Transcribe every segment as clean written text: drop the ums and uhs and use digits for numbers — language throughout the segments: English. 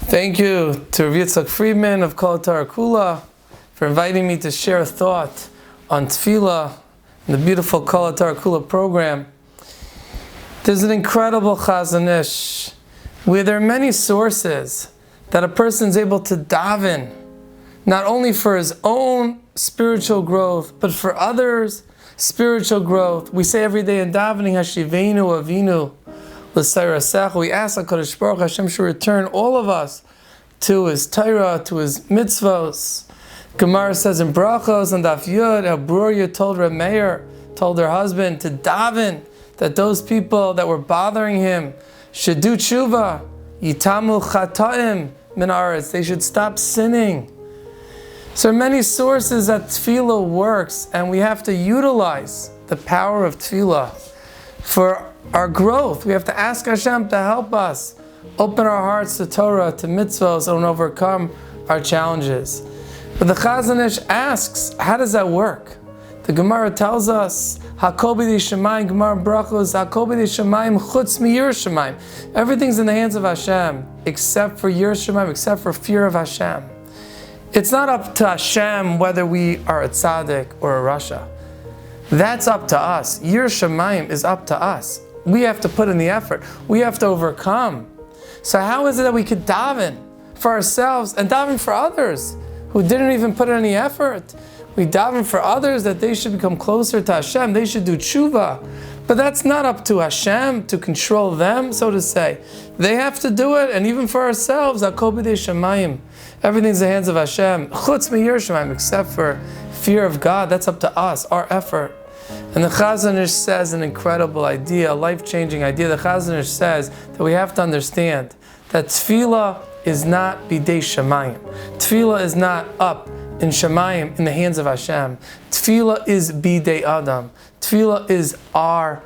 Thank you to Rabbi Friedman of Kol Torah Kula for inviting me to share a thought on tefillah and the beautiful Kol Torah Kula program. There's an incredible Chazon Ish where there are many sources that a person is able to daven, not only for his own spiritual growth, but for others' spiritual growth. We say every day in davening, Hashivenu Avinu L'Sairasecha. We ask HaKadosh Baruch Hashem should return all of us to His Torah, to His mitzvos. Gemara says in Brachos and Daf Yud, how Brurya told Reb Meir, told her husband to daven that those people that were bothering him should do tshuva. Yitamu chataim min haaretz. They should stop sinning. So there are many sources that tefillah works, and we have to utilize the power of tefillah for our growth. We have to ask Hashem to help us open our hearts to Torah, to mitzvahs, and overcome our challenges. But the Chazon Ish asks, how does that work? The Gemara tells us, Hakol b'yedei Shemayim, Gemara Brachos, Hakol b'yedei Shemayim chutz miYirah Shemayim. Everything's in the hands of Hashem, except for Yirah Shemayim, except for fear of Hashem. It's not up to Hashem whether we are a tzaddik or a rasha. That's up to us. Yirah Shemayim is up to us. We have to put in the effort. We have to overcome. So how is it that we could daven for ourselves and daven for others who didn't even put in any effort? We daven for others that they should become closer to Hashem. They should do tshuva. But that's not up to Hashem to control them, so to say. They have to do it, and even for ourselves, Hakol b'yedei Shemayim. Everything's in the hands of Hashem. Chutz miYirah Shemayim, except for fear of God. That's up to us, our effort. And the Chazon Ish says an incredible idea, a life-changing idea. The Chazon Ish says that we have to understand that tefillah is not bidei Shemayim. Tefillah is not up in Shemayim, in the hands of Hashem. Tefillah is bidei Adam. Tefillah is our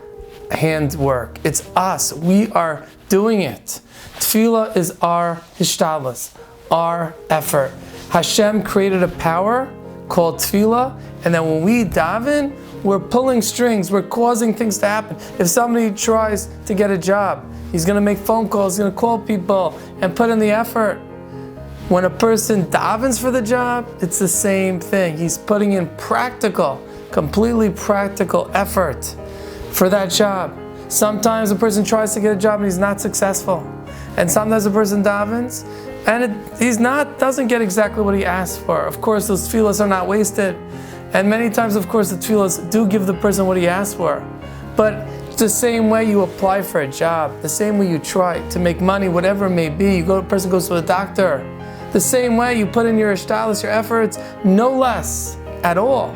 handwork. It's us. We are doing it. Tefillah is our hishtadlus, our effort. Hashem created a power called tefillah, and then when we daven, we're pulling strings, we're causing things to happen. If somebody tries to get a job, he's going to make phone calls, he's going to call people and put in the effort. When a person davens for the job, it's the same thing. He's putting in practical, completely practical effort for that job. Sometimes a person tries to get a job and he's not successful. And sometimes a person davens and doesn't get exactly what he asked for. Of course, those tefillahs are not wasted. And many times, of course, the tefillahs do give the person what he asked for. But it's the same way you apply for a job, the same way you try to make money, whatever it may be. A person goes to a doctor. The same way you put in your hishtadlus, your efforts, no less at all,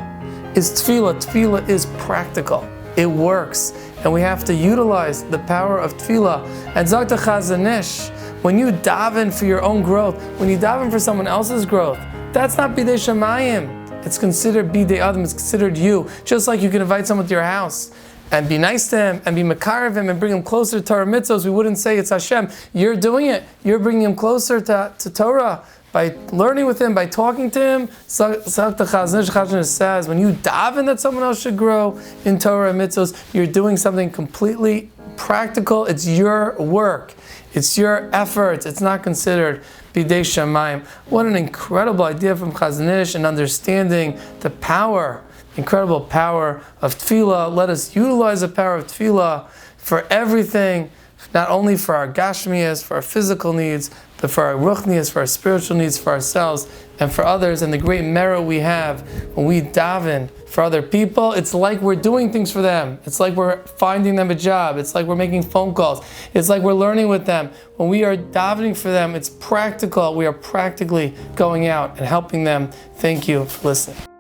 is tefillah. Tefillah is practical. It works. And we have to utilize the power of tefillah. And Zok Chazon Ish, when you daven for your own growth, when you daven for someone else's growth, that's not bidei Shemayim. It's considered bidei Adam, it's considered you. Just like you can invite someone to your house and be nice to him and be makarev him and bring him closer to Torah mitzvos, we wouldn't say it's Hashem. You're doing it. You're bringing him closer to Torah by learning with him, by talking to him. So the Chazon Ish says, when you daven that someone else should grow in Torah and mitzvos, you're doing something completely practical. It's your work. It's your efforts. It's not considered bidei Shemayim. What an incredible idea from Chazon Ish and understanding the power, incredible power of tefillah. Let us utilize the power of tefillah for everything, not only for our gashmias, for our physical needs, but for our ruchnias, for our spiritual needs, for ourselves and for others, and the great merit we have when we daven for other people. It's like we're doing things for them. It's like we're finding them a job. It's like we're making phone calls. It's like we're learning with them. When we are davening for them, it's practical. We are practically going out and helping them. Thank you for listening.